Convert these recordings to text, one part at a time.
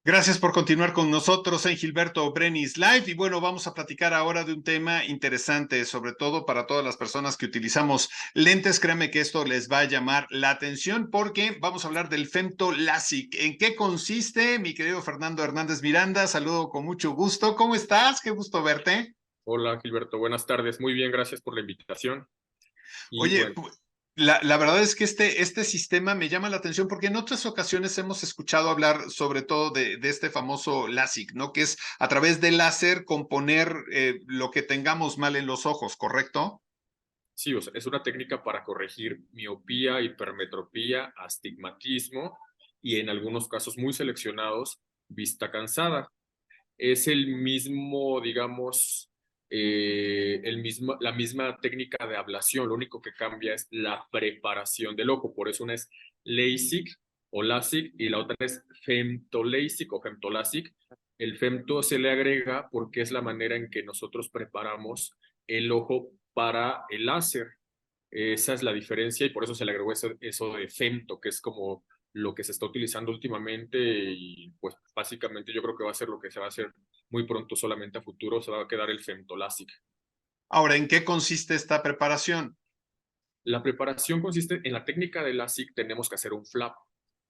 Gracias por continuar con nosotros en Gilberto Brenis Live. Y bueno, vamos a platicar ahora de un tema interesante, sobre todo para todas las personas que utilizamos lentes. Créanme que esto les va a llamar la atención porque vamos a hablar del Femto LASIK. ¿En qué consiste, mi querido Fernando Hernández Miranda? Saludo con mucho gusto. ¿Cómo estás? Qué gusto verte. Hola Gilberto, buenas tardes. Muy bien, gracias por la invitación. Y Oye, bueno, la verdad es que este sistema me llama la atención porque en otras ocasiones hemos escuchado hablar sobre todo de este famoso LASIK, ¿no? Que es a través del láser componer lo que tengamos mal en los ojos, ¿correcto? sí, o sea, es una técnica para corregir miopía, hipermetropía, astigmatismo y en algunos casos muy seleccionados, vista cansada. Es el mismo, digamos, la misma técnica de ablación. Lo único que cambia es la preparación del ojo. Por eso una es LASIK o LASIK y la otra es femtoLASIK o femtoLASIK. El femto se le agrega porque es la manera en que nosotros preparamos el ojo para el láser. Esa es la diferencia y por eso se le agregó eso de femto, que es como lo que se está utilizando últimamente y pues básicamente yo creo que va a ser lo que se va a hacer muy pronto solamente a futuro, se va a quedar el femtolásic. Ahora, ¿en qué consiste esta preparación? La preparación consiste en la técnica de LASIK, tenemos que hacer un flap.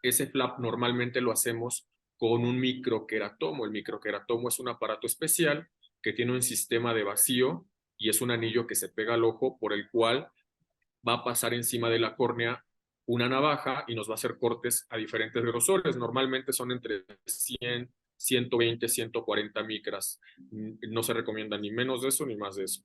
Ese flap normalmente lo hacemos con un microqueratomo. El microqueratomo es un aparato especial que tiene un sistema de vacío y es un anillo que se pega al ojo por el cual va a pasar encima de la córnea una navaja y nos va a hacer cortes a diferentes grosores. Normalmente son entre 100, 120, 140 micras. No se recomienda ni menos de eso ni más de eso.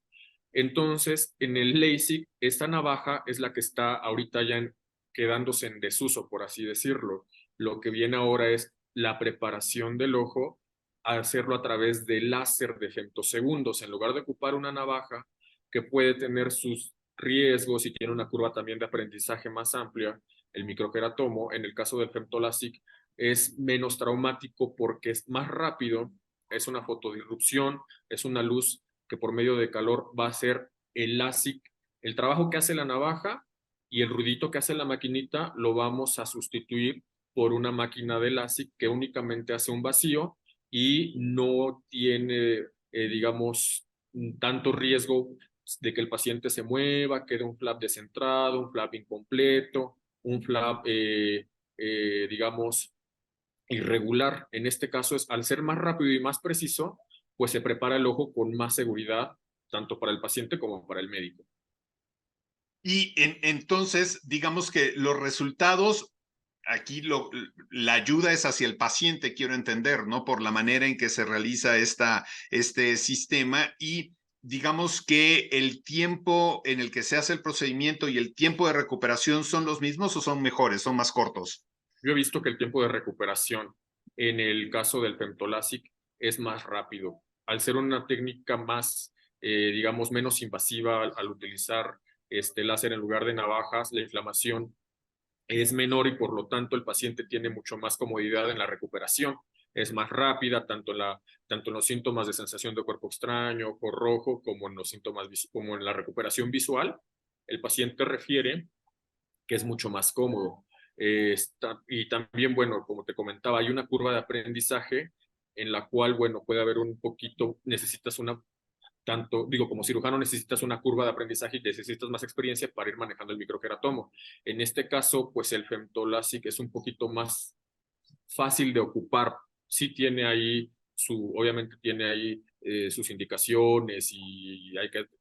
Entonces, en el LASIK, esta navaja es la que está ahorita ya quedándose en desuso, por así decirlo. Lo que viene ahora es la preparación del ojo, a hacerlo a través de láser de femtosegundos. En lugar de ocupar una navaja que puede tener sus riesgos y tiene una curva también de aprendizaje más amplia, el microqueratomo, en el caso del femtolásic, es menos traumático porque es más rápido, es una fotodisrupción, es una luz que por medio de calor va a hacer el LASIK. El trabajo que hace la navaja y el ruidito que hace la maquinita lo vamos a sustituir por una máquina de LASIK que únicamente hace un vacío y no tiene, digamos, tanto riesgo de que el paciente se mueva, quede un flap descentrado, un flap incompleto, un flap, digamos, irregular. En este caso es, al ser más rápido y más preciso, pues se prepara el ojo con más seguridad, tanto para el paciente como para el médico. Entonces, digamos que los resultados, aquí la ayuda es hacia el paciente, quiero entender, ¿no? Por la manera en que se realiza este sistema y digamos que el tiempo en el que se hace el procedimiento y el tiempo de recuperación son los mismos o son mejores, son más cortos. Yo he visto que el tiempo de recuperación en el caso del femtolásic es más rápido. Al ser una técnica más, digamos, menos invasiva al utilizar este láser en lugar de navajas, la inflamación es menor y por lo tanto el paciente tiene mucho más comodidad en la recuperación. Es más rápida tanto en los síntomas de sensación de cuerpo extraño, ojo rojo, como en los síntomas, como en la recuperación visual. El paciente refiere que es mucho más cómodo. Y también, bueno, como te comentaba, hay una curva de aprendizaje en la cual, bueno, puede haber un poquito, necesitas una, tanto, digo, como cirujano necesitas una curva de aprendizaje y necesitas más experiencia para ir manejando el microqueratomo. En este caso, pues el femtolásic es un poquito más fácil de ocupar. Sí tiene ahí obviamente tiene ahí sus indicaciones y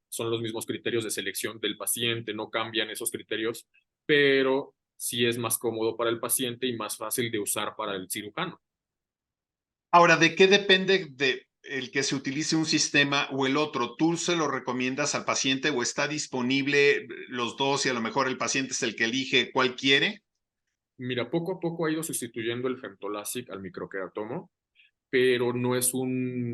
son los mismos criterios de selección del paciente, no cambian esos criterios, pero sí es más cómodo para el paciente y más fácil de usar para el cirujano. Ahora, ¿de qué depende de el que se utilice un sistema o el otro? ¿Tú se lo recomiendas al paciente o está disponible los dos y a lo mejor el paciente es el que elige cuál quiere? Mira, poco a poco ha ido sustituyendo el femtolásic al microqueratomo, pero no es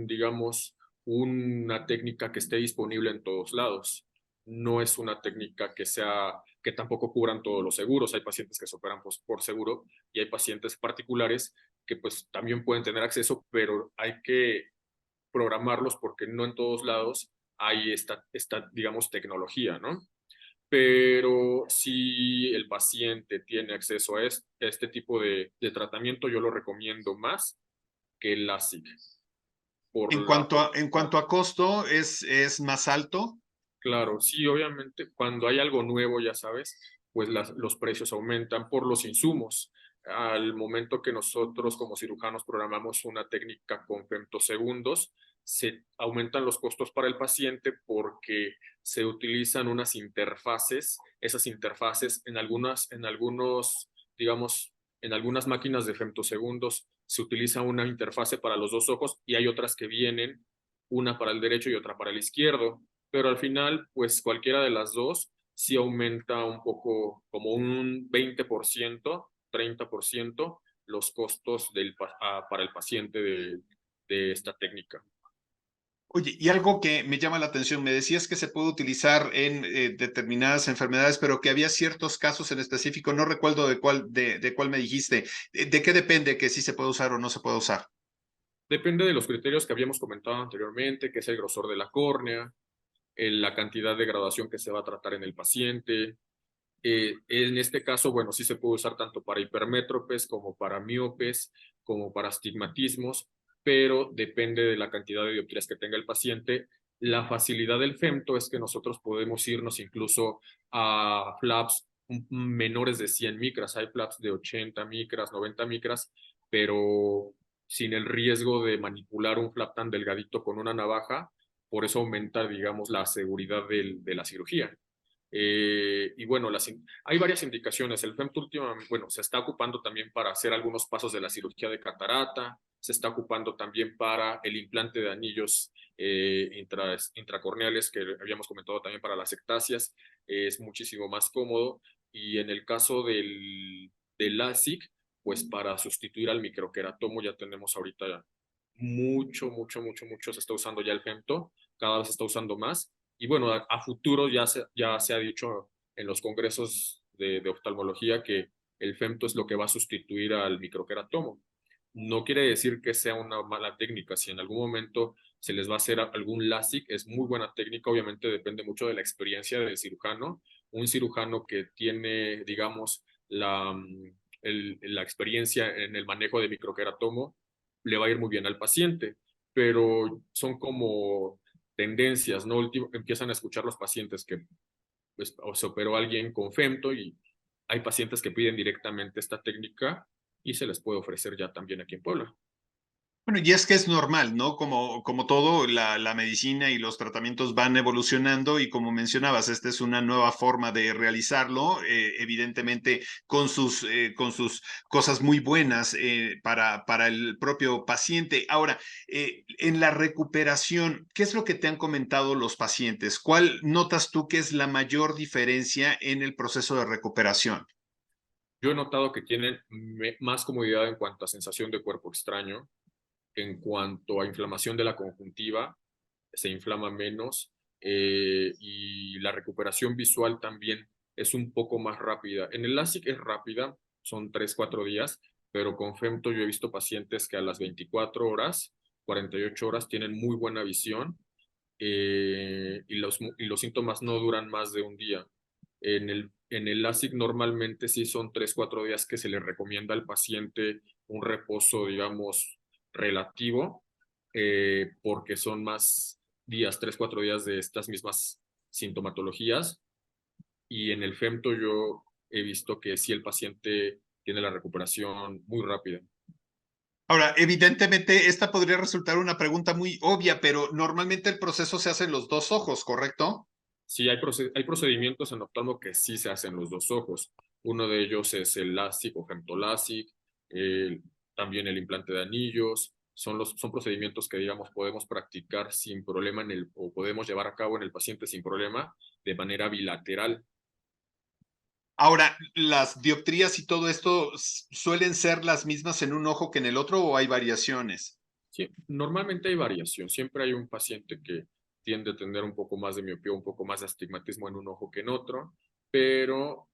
digamos, una técnica que esté disponible en todos lados. No es una técnica que tampoco cubran todos los seguros. Hay pacientes que se operan por seguro y hay pacientes particulares que pues también pueden tener acceso, pero hay que programarlos porque no en todos lados hay esta digamos, tecnología, ¿no? Pero si el paciente tiene acceso a este tipo de tratamiento, yo lo recomiendo más que el LASIK. Por En la, cuanto en cuanto a costo, es más alto. claro, sí, obviamente, cuando hay algo nuevo, ya sabes, pues los precios aumentan por los insumos. Al momento que nosotros como cirujanos programamos una técnica con femtosegundos, se aumentan los costos para el paciente porque se utilizan unas interfaces. Esas interfaces digamos, en algunas máquinas de femtosegundos se utiliza una interfase para los dos ojos y hay otras que vienen, una para el derecho y otra para el izquierdo, pero al final, pues cualquiera de las dos sí aumenta un poco, como un 20%, 30% los costos para el paciente de esta técnica. Oye, y algo que me llama la atención, me decías que se puede utilizar en determinadas enfermedades, pero que había ciertos casos en específico, no recuerdo de cuál me dijiste. ¿De qué depende que sí se puede usar o no se puede usar? Depende de los criterios que habíamos comentado anteriormente, que es el grosor de la córnea, la cantidad de graduación que se va a tratar en el paciente. En este caso, bueno, sí se puede usar tanto para hipermétropes como para miopes, como para astigmatismos, pero depende de la cantidad de dioptrías que tenga el paciente. La facilidad del femto es que nosotros podemos irnos incluso a flaps menores de 100 micras. Hay flaps de 80 micras, 90 micras, pero sin el riesgo de manipular un flap tan delgadito con una navaja. Por eso aumenta, digamos, la seguridad de la cirugía. Y bueno, hay varias indicaciones. El FEMTO últimamente, bueno, se está ocupando también para hacer algunos pasos de la cirugía de catarata, se está ocupando también para el implante de anillos intracorneales, que habíamos comentado también para las ectasias, es muchísimo más cómodo. Y en el caso del LASIK, pues para sustituir al microqueratomo ya tenemos ahorita mucho, se está usando ya el FEMTO, cada vez se está usando más y bueno, a futuro ya se ha dicho en los congresos de oftalmología que el femto es lo que va a sustituir al microqueratomo. No quiere decir que sea una mala técnica. Si en algún momento se les va a hacer algún LASIK, es muy buena técnica. Obviamente depende mucho de la experiencia del cirujano. Un cirujano que tiene, digamos, la experiencia en el manejo de microqueratomo, le va a ir muy bien al paciente. Pero son como tendencias, ¿no? Empiezan a escuchar los pacientes que pues, o se operó alguien con femto y hay pacientes que piden directamente esta técnica y se les puede ofrecer ya también aquí en Puebla. Bueno, y es que es normal, ¿no? Como todo, la medicina y los tratamientos van evolucionando y como mencionabas, esta es una nueva forma de realizarlo, evidentemente con sus cosas muy buenas para el propio paciente. Ahora, en la recuperación, ¿qué es lo que te han comentado los pacientes? ¿Cuál notas tú que es la mayor diferencia en el proceso de recuperación? Yo he notado que tienen más comodidad en cuanto a sensación de cuerpo extraño, en cuanto a inflamación de la conjuntiva, se inflama menos y la recuperación visual también es un poco más rápida. En el LASIK es rápida, son 3 4 días, pero con FEMTO yo he visto pacientes que a las 24 horas, 48 horas tienen muy buena visión y los síntomas no duran más de un día. En el LASIK normalmente sí son 3 4 días que se le recomienda al paciente un reposo, digamos, relativo, porque son más días, 3 4 días de estas mismas sintomatologías. Y en el FEMTO yo he visto que sí el paciente tiene la recuperación muy rápida. Ahora, evidentemente, esta podría resultar una pregunta muy obvia, pero normalmente el proceso se hace en los dos ojos, ¿correcto? Sí, hay procedimientos en oftalmo que sí se hacen los dos ojos. Uno de ellos es el LASIK o FEMTOLASIK, eh, también el implante de anillos. Son procedimientos que, digamos, podemos practicar sin problema o podemos llevar a cabo en el paciente sin problema de manera bilateral. Ahora, ¿las dioptrías y todo esto suelen ser las mismas en un ojo que en el otro o hay variaciones? Sí, normalmente hay variación. Siempre hay un paciente que tiende a tener un poco más de miopía, un poco más de astigmatismo en un ojo que en otro, pero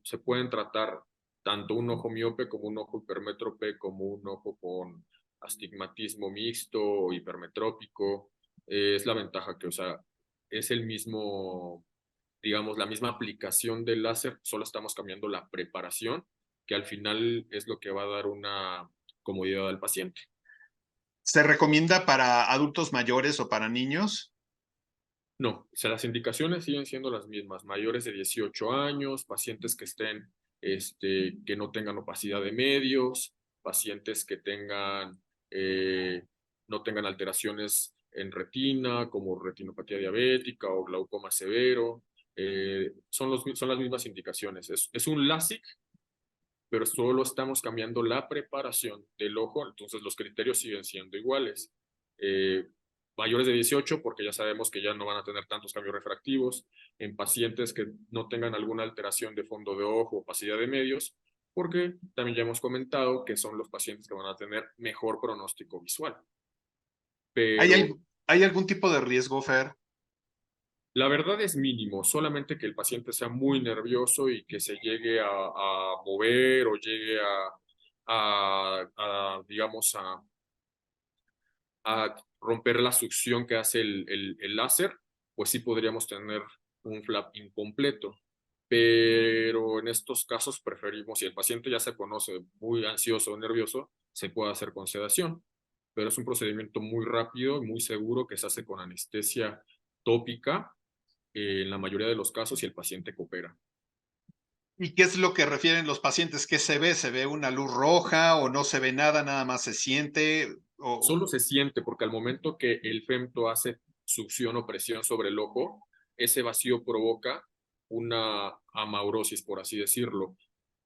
se pueden tratar tanto un ojo miope como un ojo hipermétrope, como un ojo con astigmatismo mixto o hipermetrópico. Es la ventaja que, o sea, es el mismo, digamos, la misma aplicación del láser, solo estamos cambiando la preparación, que al final es lo que va a dar una comodidad al paciente. ¿Se recomienda para adultos mayores o para niños? No, o sea, las indicaciones siguen siendo las mismas, mayores de 18 años, pacientes que estén, que no tengan opacidad de medios, pacientes que tengan, no tengan alteraciones en retina, como retinopatía diabética o glaucoma severo. Son las mismas indicaciones. Es un LASIK, pero solo estamos cambiando la preparación del ojo, entonces los criterios siguen siendo iguales. Eh, Mayores de 18, porque ya sabemos que ya no van a tener tantos cambios refractivos, en pacientes que no tengan alguna alteración de fondo de ojo, opacidad de medios, porque también ya hemos comentado que son los pacientes que van a tener mejor pronóstico visual. ¿Hay, Pero hay algún tipo de riesgo, Fer? la verdad es mínimo, solamente que el paciente sea muy nervioso y que se llegue a mover o llegue digamos, a romper la succión que hace el láser, pues sí podríamos tener un flap incompleto. Pero en estos casos preferimos, si el paciente ya se conoce muy ansioso o nervioso, se puede hacer con sedación. Pero es un procedimiento muy rápido y muy seguro que se hace con anestesia tópica en la mayoría de los casos y el paciente coopera. ¿Y qué es lo que refieren los pacientes? ¿Qué se ve? ¿Se ve una luz roja o no se ve nada, nada más se siente? Solo se siente porque al momento que el femto hace succión o presión sobre el ojo, ese vacío provoca una amaurosis, por así decirlo,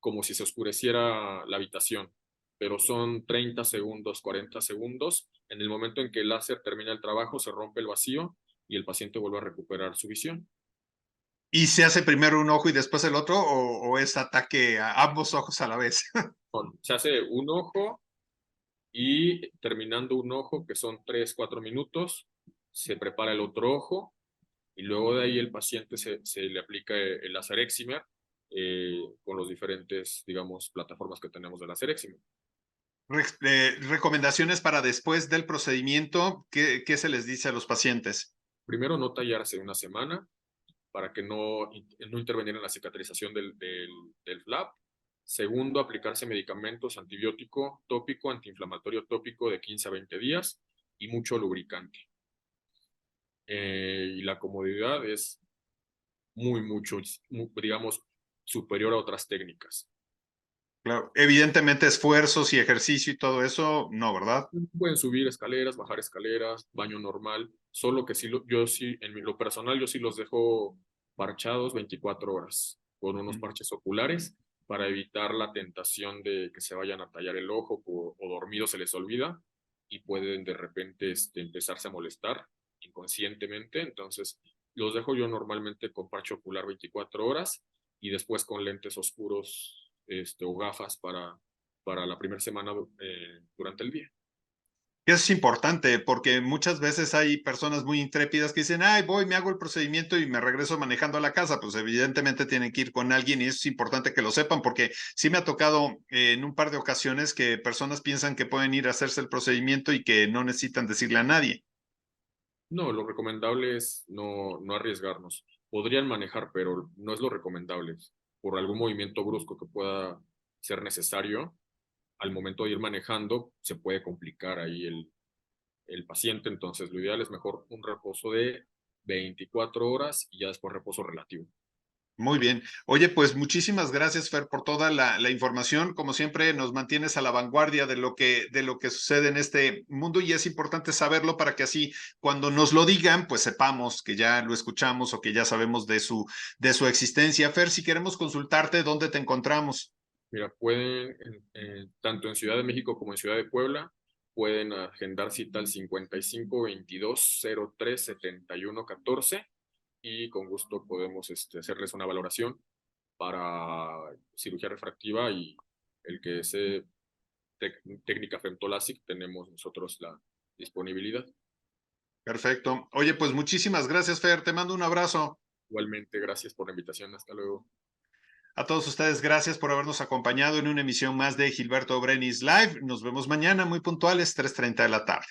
como si se oscureciera la habitación. Pero son 30 segundos, 40 segundos. En el momento en que el láser termina el trabajo, se rompe el vacío y el paciente vuelve a recuperar su visión. ¿Y se hace primero un ojo y después el otro o es ataque a ambos ojos a la vez? Se hace un ojo y terminando un ojo, que son 3 4 minutos, se prepara el otro ojo y luego de ahí el paciente se le aplica el láser excimer con los diferentes, digamos, plataformas que tenemos de láser excimer. Recomendaciones para después del procedimiento, ¿qué se les dice a los pacientes? Primero, no tallarse una semana para que no intervenir en la cicatrización del flap. Segundo, aplicarse medicamentos antibiótico tópico, antiinflamatorio tópico de 15 a 20 días y mucho lubricante. Y la comodidad es mucho, digamos, superior a otras técnicas. Claro, evidentemente esfuerzos y ejercicio y todo eso, no, ¿verdad? Pueden subir escaleras, bajar escaleras, baño normal, solo que sí, yo sí, en lo personal, yo sí los dejo parchados 24 horas con unos parches oculares para evitar la tentación de que se vayan a tallar el ojo o dormido se les olvida y pueden de repente empezarse a molestar inconscientemente. Entonces, los dejo yo normalmente con parche ocular 24 horas y después con lentes oscuros o gafas para la primera semana durante el día. Eso es importante porque muchas veces hay personas muy intrépidas que dicen, ay, voy, me hago el procedimiento y me regreso manejando a la casa. Pues evidentemente tienen que ir con alguien y eso es importante que lo sepan porque sí me ha tocado en un par de ocasiones que personas piensan que pueden ir a hacerse el procedimiento y que no necesitan decirle a nadie. No, lo recomendable es no arriesgarnos. Podrían manejar, pero no es lo recomendable. Por algún movimiento brusco que pueda ser necesario, al momento de ir manejando, se puede complicar ahí el paciente. Entonces, lo ideal es mejor un reposo de 24 horas y ya después reposo relativo. Muy bien. Oye, pues muchísimas gracias, Fer, por toda la información. Como siempre, nos mantienes a la vanguardia de lo que sucede en este mundo y es importante saberlo para que así, cuando nos lo digan, pues sepamos que ya lo escuchamos o que ya sabemos de su existencia. Fer, si queremos consultarte, ¿dónde te encontramos? Mira, pueden, tanto en Ciudad de México como en Ciudad de Puebla, pueden agendar cita al 55 22 03 71 14 y con gusto podemos hacerles una valoración para cirugía refractiva y el que desee técnica femtolásic, tenemos nosotros la disponibilidad. Perfecto. Oye, pues muchísimas gracias, Fer. Te mando un abrazo. Igualmente, gracias por la invitación. Hasta luego. A todos ustedes, gracias por habernos acompañado en una emisión más de Gilberto Brenis Live. Nos vemos mañana muy puntuales, 3:30 de la tarde.